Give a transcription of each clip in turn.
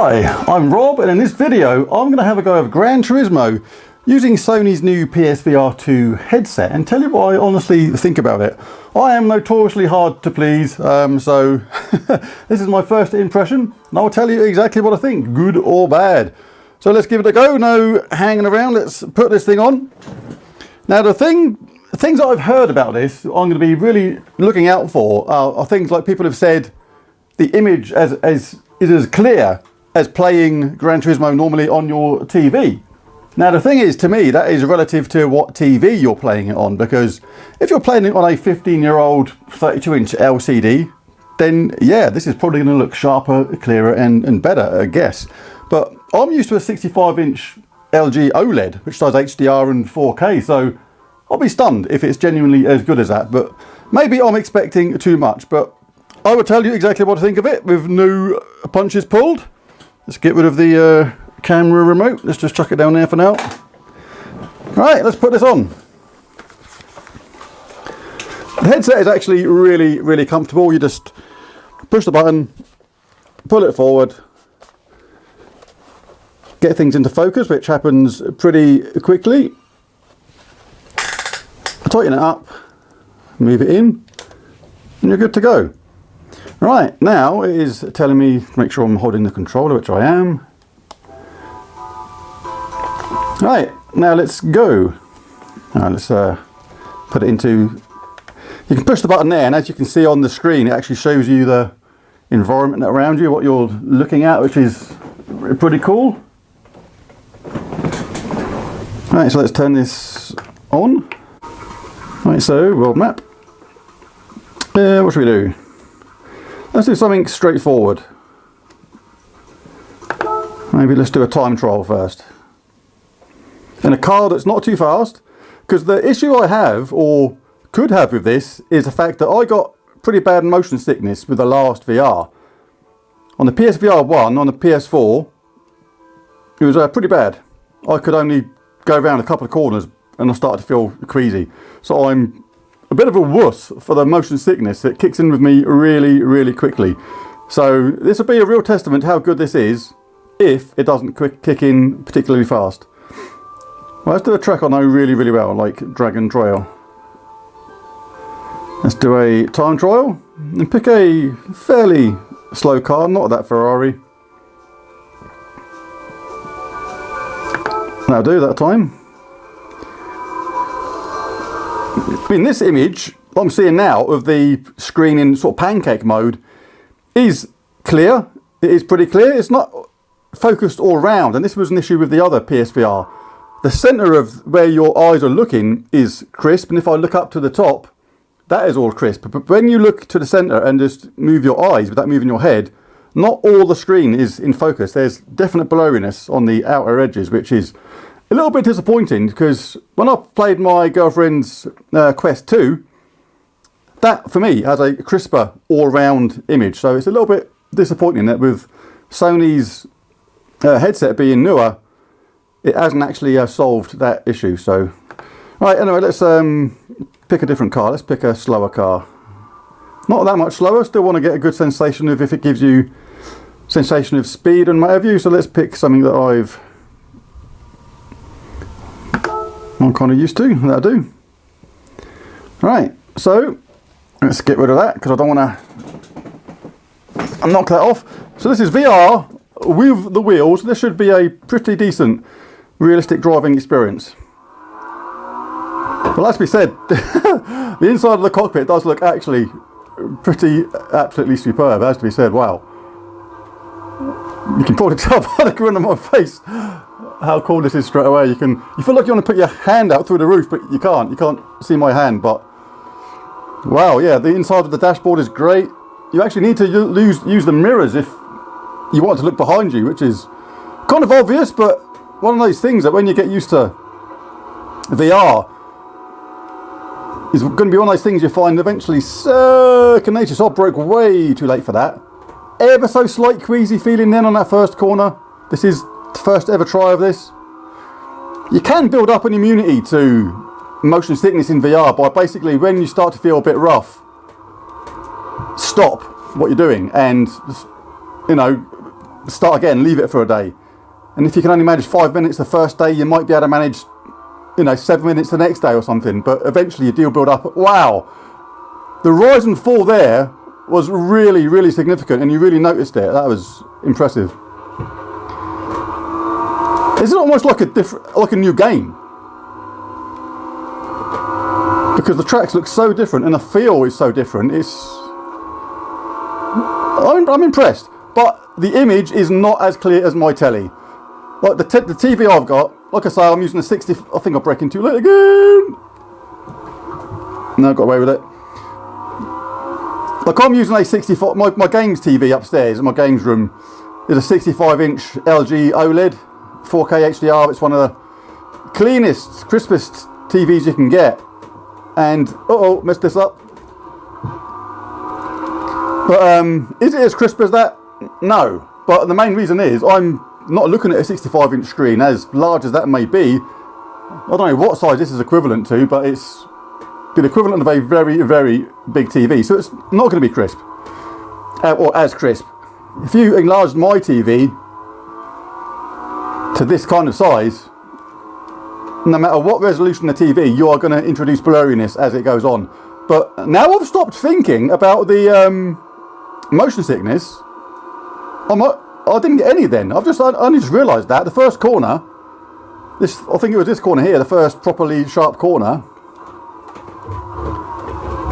Hi, I'm Rob, and in this video I'm going to have a go of Gran Turismo using Sony's new PSVR2 headset and tell you what I honestly think about it. I am notoriously hard to please, so this is my first impression and I will tell you exactly what I think, good or bad. So let's give it a go, no hanging around, let's put this thing on. Now the things that I've heard about this I'm going to be really looking out for are things like people have said the image is as clear as playing Gran Turismo normally on your TV. Now the thing is, to me, that is relative to what TV you're playing it on, because if you're playing it on a 15-year-old 32-inch LCD, then yeah, this is probably going to look sharper, clearer and better, I guess. But I'm used to a 65-inch LG OLED, which does HDR and 4K, so I'll be stunned if it's genuinely as good as that. But maybe I'm expecting too much, but I will tell you exactly what I think of it with no punches pulled. Let's get rid of the camera remote. Let's just chuck it down there for now. Right, let's put this on. The headset is actually really comfortable. You just push the button, pull it forward, get things into focus, which happens pretty quickly. Tighten it up, move it in, and you're good to go. Right, now it is telling me to make sure I'm holding the controller, which I am. Right, now let's go. Now let's put it into, you can push the button there, and as you can see on the screen, it actually shows you the environment around you, what you're looking at, which is pretty cool. Right, so let's turn this on. Right, so world map. What should we do? Let's do something straightforward. Maybe let's do a time trial first. In a car that's not too fast, because the issue I have, or could have with this, is the fact that I got pretty bad motion sickness with the last VR. On the PSVR1, on the PS4, it was pretty bad. I could only go around a couple of corners and I started to feel queasy. So I'm a bit of a wuss for the motion sickness. It kicks in with me really quickly. So this will be a real testament to how good this is if it doesn't kick in particularly fast. Well, let's do a track I know really well, like Dragon Trail. Let's do a time trial and pick a fairly slow car, not that Ferrari. That'll do that time. In this image, what I'm seeing now of the screen in sort of pancake mode is clear. It is pretty clear. It's not focused all around, and this was an issue with the other PSVR. The center of where your eyes are looking is crisp, and if I look up to the top, that is all crisp. But when you look to the center and just move your eyes without moving your head, not all the screen is in focus. There's definite blurriness on the outer edges, which is a little bit disappointing, because when I played my girlfriend's Quest 2, that for me has a crisper all-round image. So it's a little bit disappointing that with Sony's headset being newer, it hasn't actually solved that issue. So, right, anyway, let's pick a different car. Let's pick a slower car. Not that much slower. Still want to get a good sensation of if it gives you sensation of speed and what have you. So let's pick something that I'm kind of used to. That'll do. Right, so let's get rid of that because I don't want to knock that off. So this is VR with the wheels. This should be a pretty decent, realistic driving experience. But as we said, the inside of the cockpit does look actually pretty, absolutely superb. As to be said, wow. You can probably tell by the grin on my face how cool this is straight away. You feel like you want to put your hand out through the roof, but you can't. You can't see my hand, but wow, yeah, the inside of the dashboard is great. You actually need to use the mirrors if you want to look behind you, which is kind of obvious, but one of those things that when you get used to VR, is going to be one of those things you find eventually second nature. So I broke way too late for that. Ever so slight queasy feeling then on that first corner. This is the first ever try of this. You can build up an immunity to motion sickness in VR by basically, when you start to feel a bit rough, stop what you're doing and, you know, start again, leave it for a day. And if you can only manage 5 minutes the first day, you might be able to manage, 7 minutes the next day or something. But eventually your deal build up. Wow, the rise and fall there was really, really significant, and you really noticed it. That was impressive. Is it almost like a new game? Because the tracks look so different and the feel is so different. I'm impressed, but the image is not as clear as my telly. Like the TV I've got, like I say, I'm using a 60. I think I'm breaking too late again. No, I got away with it. Like I'm using a 65. My games TV upstairs in my games room is a 65-inch LG OLED, 4K HDR. It's one of the cleanest, crispest TVs you can get. And messed this up. But is it as crisp as that? No. But the main reason is I'm not looking at a 65-inch screen, as large as that may be. I don't know what size this is equivalent to, but it's the equivalent of a very, very big TV. So it's not going to be crisp, or as crisp. If you enlarged my TV to this kind of size, no matter what resolution the TV, you are going to introduce blurriness as it goes on. But now I've stopped thinking about the motion sickness. I didn't get any then. I only just realised that the first corner, I think it was this corner here, the first properly sharp corner,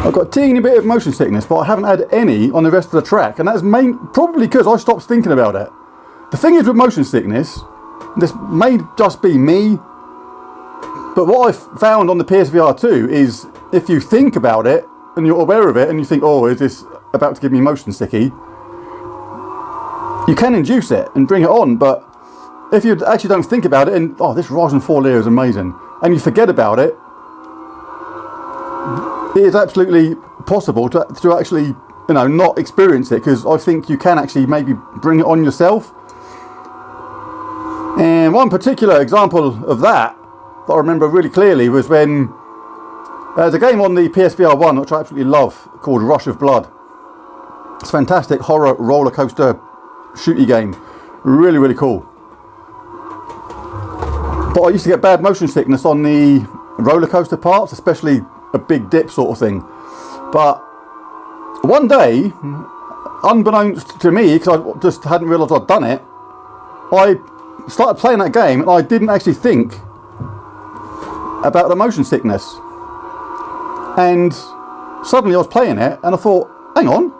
I've got a teeny bit of motion sickness, but I haven't had any on the rest of the track, and that's probably because I stopped thinking about it. The thing is with motion sickness, this may just be me, but what I've found on the PSVR2 is if you think about it and you're aware of it and you think, oh, is this about to give me motion sicky? You can induce it and bring it on, but if you actually don't think about it and, this rise and fall here is amazing, and you forget about it, it is absolutely possible to actually, not experience it, because I think you can actually maybe bring it on yourself. And one particular example of that I remember really clearly was when there's a game on the PSVR1 which I absolutely love called Rush of Blood. It's a fantastic horror roller coaster shooty game, really, really cool. But I used to get bad motion sickness on the roller coaster parts, especially a big dip sort of thing. But one day, unbeknownst to me, because I just hadn't realised I'd done it, I started playing that game and I didn't actually think about the motion sickness. And suddenly I was playing it and I thought, hang on,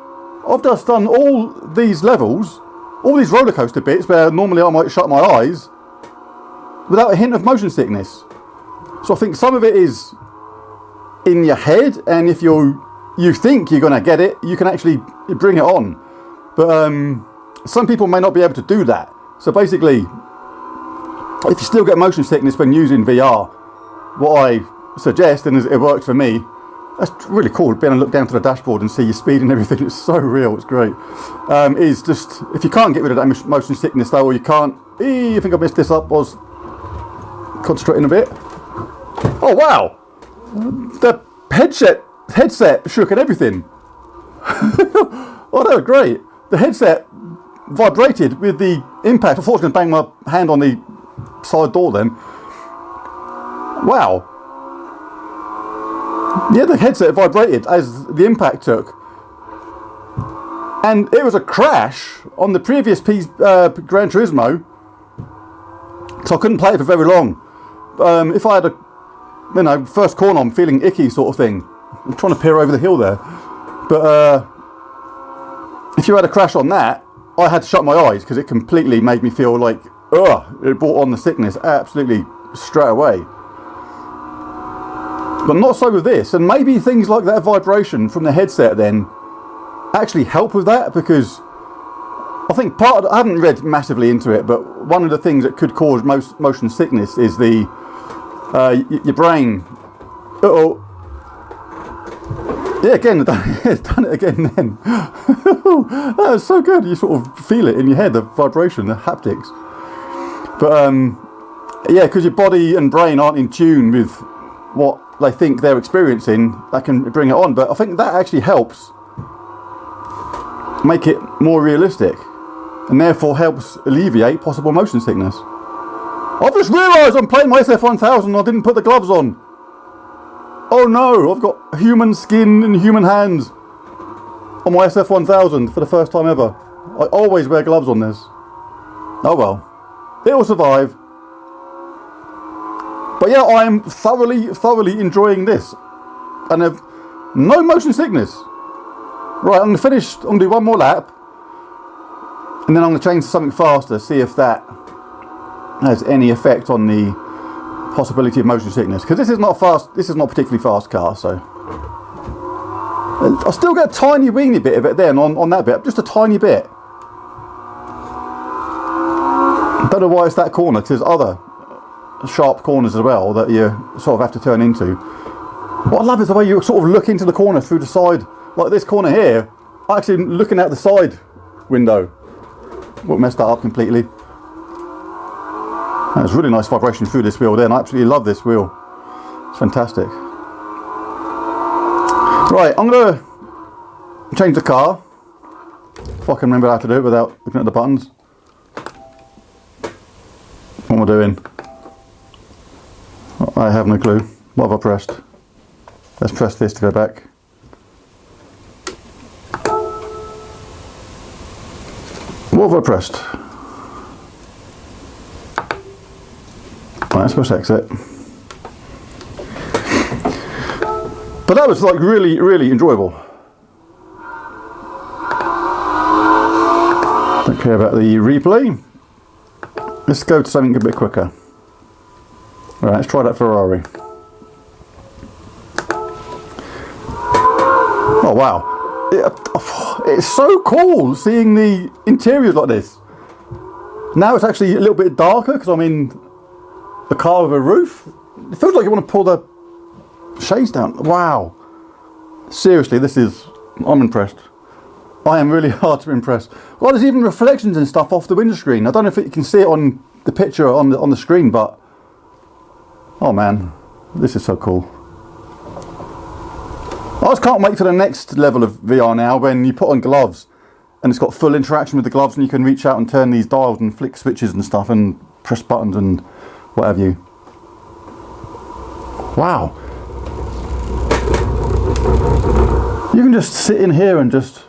I've just done all these levels, all these roller coaster bits where normally I might shut my eyes, without a hint of motion sickness. So I think some of it is in your head, and if you think you're going to get it, you can actually bring it on. But some people may not be able to do that. So basically, if you still get motion sickness when using VR, what I suggest, and it worked for me, that's really cool, being able to look down to the dashboard and see your speed and everything. It's so real, it's great. Is just, if you can't get rid of that motion sickness though, or you can't, I think I messed this up, I was concentrating a bit. Oh wow, the headset shook and everything. Oh, that was great. The headset vibrated with the impact. I thought I was going to bang my hand on the side door then. Wow. Yeah, the headset vibrated as the impact took. And it was a crash on the previous Gran Turismo, so I couldn't play it for very long. If I had first corner, I'm feeling icky sort of thing. I'm trying to peer over the hill there. But if you had a crash on that, I had to shut my eyes because it completely made me feel like, it brought on the sickness absolutely straight away. But not so with this, and maybe things like that vibration from the headset then actually help with that, because I think I haven't read massively into it, but one of the things that could cause motion sickness is your brain. Yeah, again, it's done it again then. That was so good. You sort of feel it in your head, the vibration, the haptics. But yeah, because your body and brain aren't in tune with what they think they're experiencing, that can bring it on. But I think that actually helps make it more realistic. and therefore helps alleviate possible motion sickness. I've just realised I'm playing my SF1000 and I didn't put the gloves on. Oh no, I've got human skin and human hands on my SF1000 for the first time ever. I always wear gloves on this. Oh well, it'll survive. But yeah, I am thoroughly enjoying this, and have no motion sickness. Right, I'm gonna do one more lap, and then I'm gonna change to something faster, see if that has any effect on the possibility of motion sickness. Because this is not fast. This is not a particularly fast car, so I still get a tiny weeny bit of it then on that bit, just a tiny bit. I don't know why it's that corner, because there's other sharp corners as well that you sort of have to turn into. What I love is the way you sort of look into the corner through the side, like this corner here. I'm actually looking out the side window. Well, messed that up completely. There's really nice vibration through this wheel then. I absolutely love this wheel. It's fantastic. Right, I'm going to change the car. If I can remember how to do it without looking at the buttons. What am I doing? I have no clue. What have I pressed? Let's press this to go back. What have I pressed? Right, let's press exit. But that was like really enjoyable. Don't care about the replay. Let's go to something a bit quicker. Right, let's try that Ferrari. Oh wow. It's so cool seeing the interiors like this. Now it's actually a little bit darker because I'm in a car with a roof. It feels like you want to pull the shades down. Wow. Seriously, I'm impressed. I am really hard to impress. Well, there's even reflections and stuff off the windscreen. I don't know if you can see it on the picture on the screen, but oh man, this is so cool. I just can't wait for the next level of VR now, when you put on gloves and it's got full interaction with the gloves and you can reach out and turn these dials and flick switches and stuff and press buttons and what have you. Wow. You can just sit in here and just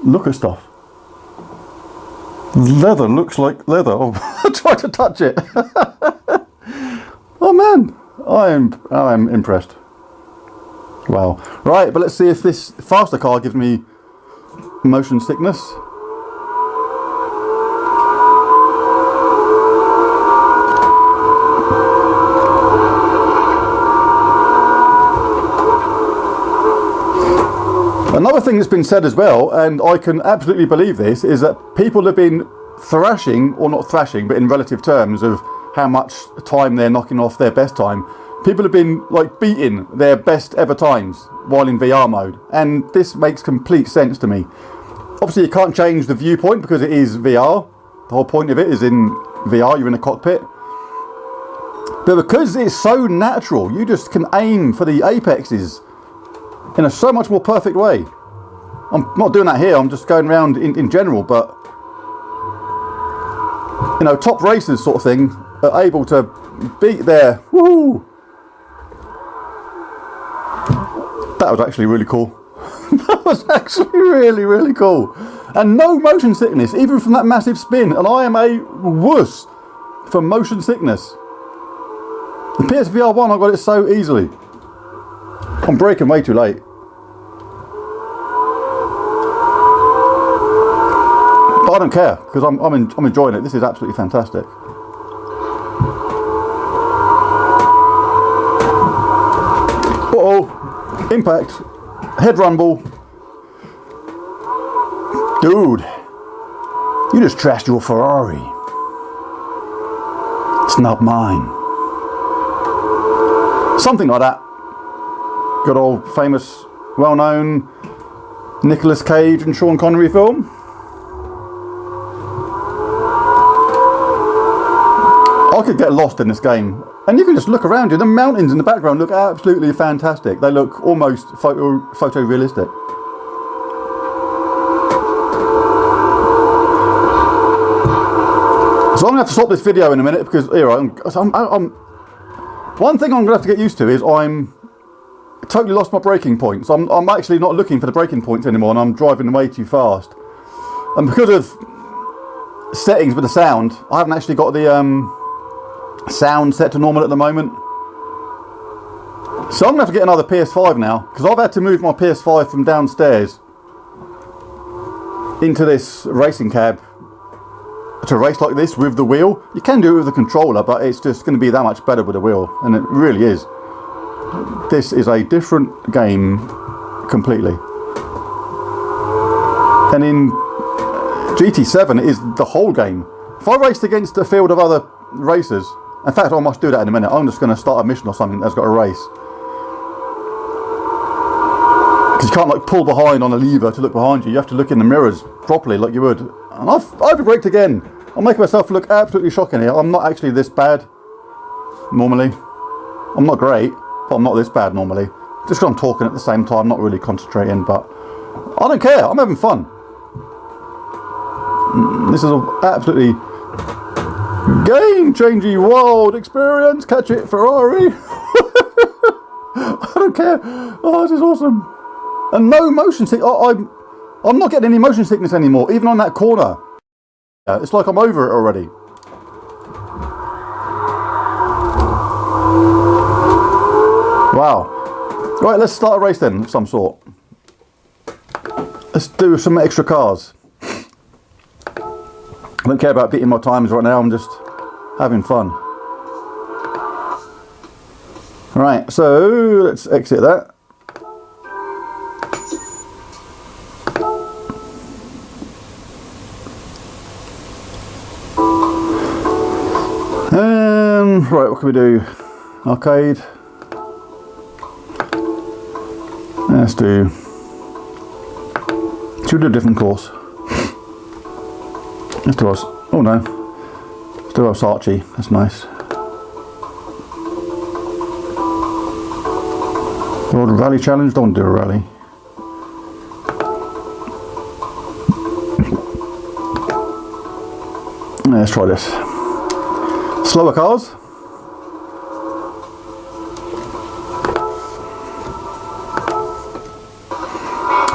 look at stuff. Leather looks like leather. Oh, I tried to touch it. Oh man, I am impressed. Wow. Right, but let's see if this faster car gives me motion sickness. Another thing that's been said as well, and I can absolutely believe this, is that people have been thrashing, or not thrashing, but in relative terms of how much time they're knocking off their best time. People have been like beating their best ever times while in VR mode, and this makes complete sense to me. Obviously you can't change the viewpoint because it is VR. The whole point of it is in VR, you're in a cockpit. But because it's so natural, you just can aim for the apexes in a so much more perfect way. I'm not doing that here, I'm just going around in general, but you know, top racers sort of thing are able to beat their woohoo. That was actually really cool. That was actually really cool. And no motion sickness, even from that massive spin. And I am a wuss for motion sickness. The PSVR1, I got it so easily. I'm braking way too late. But I don't care, because I'm enjoying it. This is absolutely fantastic. Uh-oh. Impact. Head rumble. Dude. You just trashed your Ferrari. It's not mine. Something like that. Good old famous, well-known Nicolas Cage and Sean Connery film. I could get lost in this game. And you can just look around you. The mountains in the background look absolutely fantastic. They look almost photorealistic. So I'm going to have to stop this video in a minute because here one thing I'm going to have to get used to is I'm totally lost my braking points. I'm actually not looking for the braking points anymore, and I'm driving way too fast. And because of settings with the sound, I haven't actually got the sound set to normal at the moment. So I'm going to have to get another PS5 now, because I've had to move my PS5 from downstairs into this racing cab to race like this with the wheel. You can do it with the controller, but it's just going to be that much better with the wheel, and it really is. This is a different game completely. And in GT7 it is the whole game. If I raced against a field of other racers, in fact I must do that in a minute, I'm just going to start a mission or something that's got a race. Because you can't like pull behind on a lever to look behind you, you have to look in the mirrors properly like you would. And I've overbraked again. I'm making myself look absolutely shocking here. I'm not actually this bad normally. I'm not great, but I'm not this bad normally. Just because I'm talking at the same time, not really concentrating, but I don't care, I'm having fun. This is an absolutely game-changing wild experience. Catch it, Ferrari. I don't care. Oh, this is awesome. And no motion sickness. I'm not getting any motion sickness anymore, even on that corner. It's like I'm over it already. Wow. Right, let's start a race then of some sort. Let's do some extra cars. I don't care about beating my times right now, I'm just having fun. Right, so let's exit that. Right, what can we do? Arcade. Let's do... Should we do a different course? Let's do us. Oh no. Let's do Versace. That's nice. World Rally Challenge. Don't do a rally. Let's try this. Slower cars.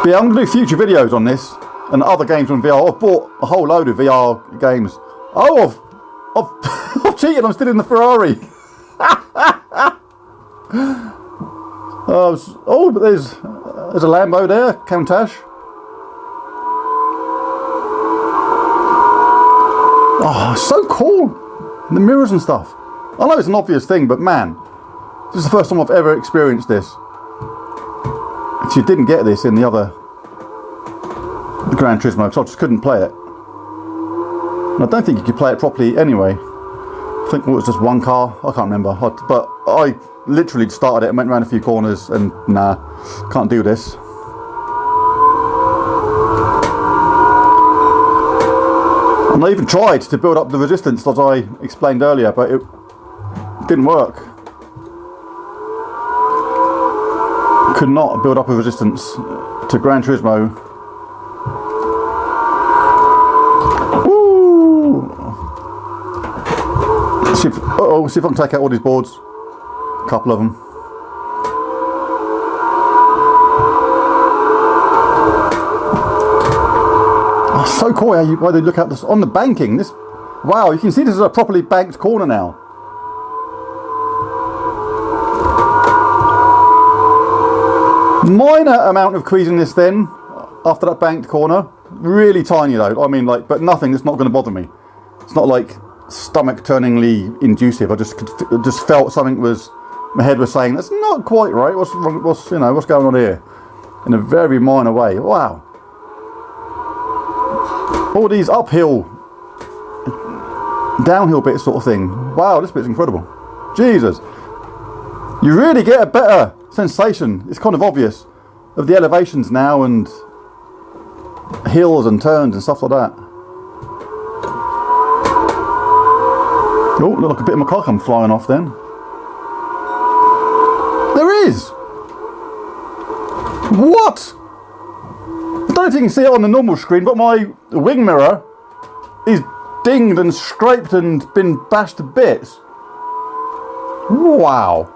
But yeah, I'm going to do future videos on this and other games on VR. I've bought a whole load of VR games. Oh, I've cheated. I'm still in the Ferrari. Oh, but there's a Lambo there, Countach. Oh, so cool. The mirrors and stuff. I know it's an obvious thing, but man, this is the first time I've ever experienced this. Actually, didn't get this in the other Gran Turismo because I just couldn't play it. And I don't think you could play it properly anyway. I think it was just one car. I can't remember. But I literally started it and went around a few corners and nah, can't do this. And I even tried to build up the resistance as I explained earlier, but it didn't work. Could not build up a resistance to Gran Turismo. Woo! See if I can take out all these boards. A couple of them. Oh, so cool how why they look out this on the banking. This, wow, you can see this is a properly banked corner now. Minor amount of creasing this then after that banked corner. Really tiny though. I mean, like, but nothing that's not going to bother me. It's not like stomach turningly inducive. I just felt something was, my head was saying that's not quite right. What's wrong? What's going on here? In a very minor way. Wow. All these uphill, downhill bits sort of thing. Wow, this bit's incredible. Jesus. You really get a better sensation, it's kind of obvious, of the elevations now and hills and turns and stuff like that. Oh, look, a bit of my car come flying off then. There is! What? I don't know if you can see it on the normal screen, but my wing mirror is dinged and scraped and been bashed to bits. Wow.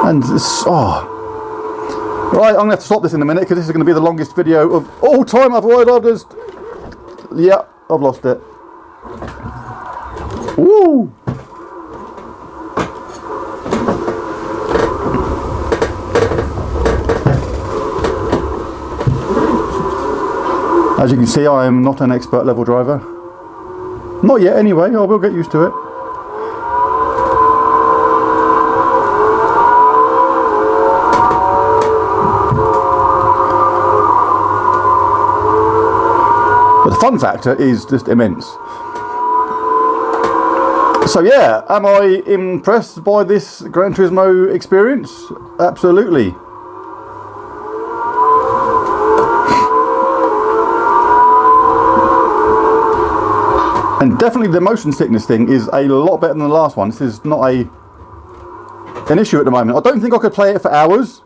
And it's, oh. Right, I'm going to have to stop this in a minute because this is going to be the longest video of all time. Otherwise I'll just... Yeah, I've lost it. Woo! As you can see, I am not an expert level driver. Not yet anyway, I will get used to it. But the fun factor is just immense. So yeah, am I impressed by this Gran Turismo experience? Absolutely. And definitely the motion sickness thing is a lot better than the last one. This is not an issue at the moment. I don't think I could play it for hours.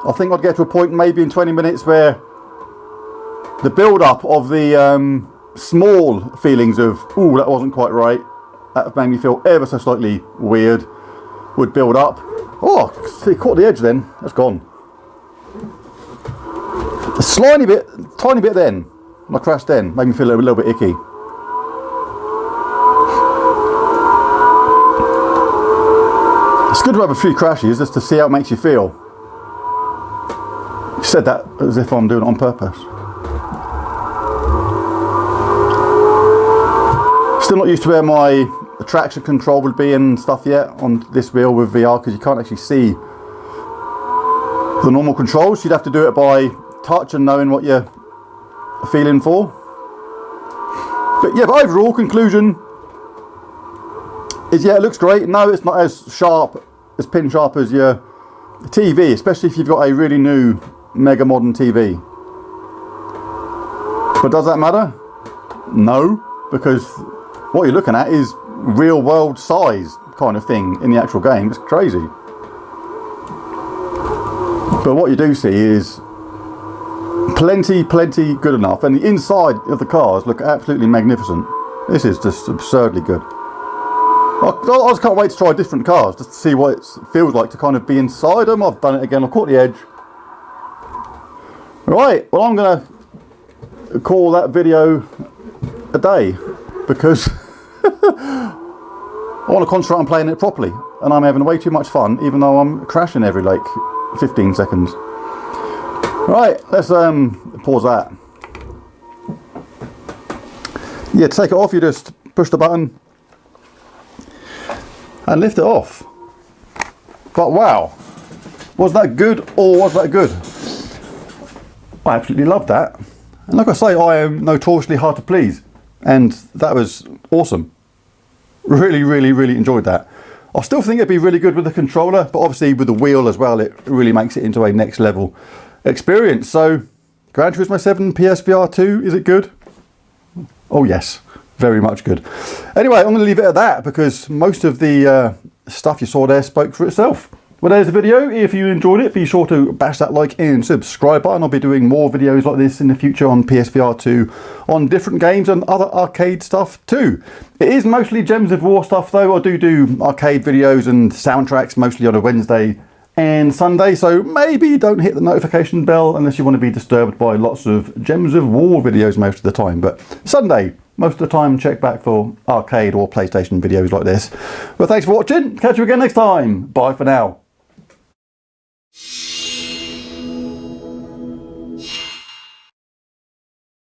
I think I'd get to a point maybe in 20 minutes where the build-up of the small feelings of, ooh, that wasn't quite right, that made me feel ever so slightly weird, would build up. Oh, see, caught the edge then. That's gone. A tiny bit then. When I crashed then, made me feel a little bit icky. It's good to have a few crashes just to see how it makes you feel. You said that as if I'm doing it on purpose. Still not used to where my traction control would be and stuff yet on this wheel with VR, because you can't actually see the normal controls. You'd have to do it by touch and knowing what you're feeling for. But yeah, but overall conclusion is, yeah, it looks great. No, it's not as sharp, as pin sharp as your TV, especially if you've got a really new mega modern TV. But does that matter? No, because what you're looking at is real world size kind of thing in the actual game. It's crazy. But what you do see is plenty good enough, and the inside of the cars look absolutely magnificent. This is just absurdly good. I just can't wait to try different cars just to see what it feels like to kind of be inside them. I've done it again, I've caught the edge. Right, well, I'm going to call that video a day because I want to concentrate on playing it properly, and I'm having way too much fun even though I'm crashing every like 15 seconds. Right, let's pause that. Yeah, to take it off you just push the button and lift it off. But wow, was that good or was that good? I absolutely loved that. And like I say, I am notoriously hard to please, and that was awesome. Really enjoyed that. I still think it'd be really good with the controller, but obviously with the wheel as well, it really makes it into a next level experience. So Gran Turismo 7 PSVR2, is it good? Oh yes, very much good. Anyway, I'm going to leave it at that because most of the stuff you saw there spoke for itself. Well, there's the video. If you enjoyed it, be sure to bash that like and subscribe button. I'll be doing more videos like this in the future on PSVR2, on different games and other arcade stuff too. It is mostly Gems of War stuff though. I do arcade videos and soundtracks mostly on a Wednesday and Sunday, so maybe don't hit the notification bell unless you want to be disturbed by lots of Gems of War videos most of the time. But Sunday, most of the time, check back for arcade or PlayStation videos like this. Well, thanks for watching. Catch you again next time. Bye for now.